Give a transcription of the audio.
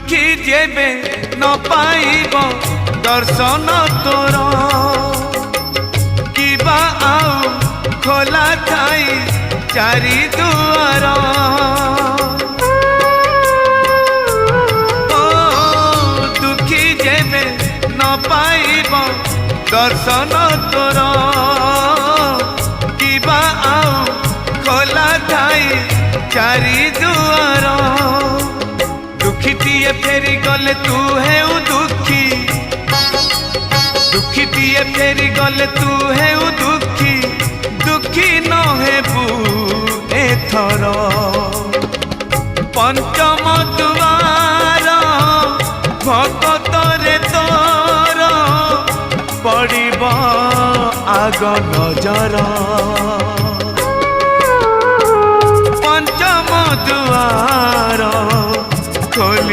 दुखी जेबे न पाइब दर्शन तोर किबा आउ खोला थाई चारि दुआर ओ दुखी जेबे न पाइब दर्शन तोर किबा आउ खोला थाई चारि दुआर दुखीटिए फेरी गले तू है दुखी दुखीटिए फेरी गले तू है दुखी दुखी न हेबू एथर पंचम दुआर भगत रे तोर पड़िब आग नजर पंचम दुआर खोली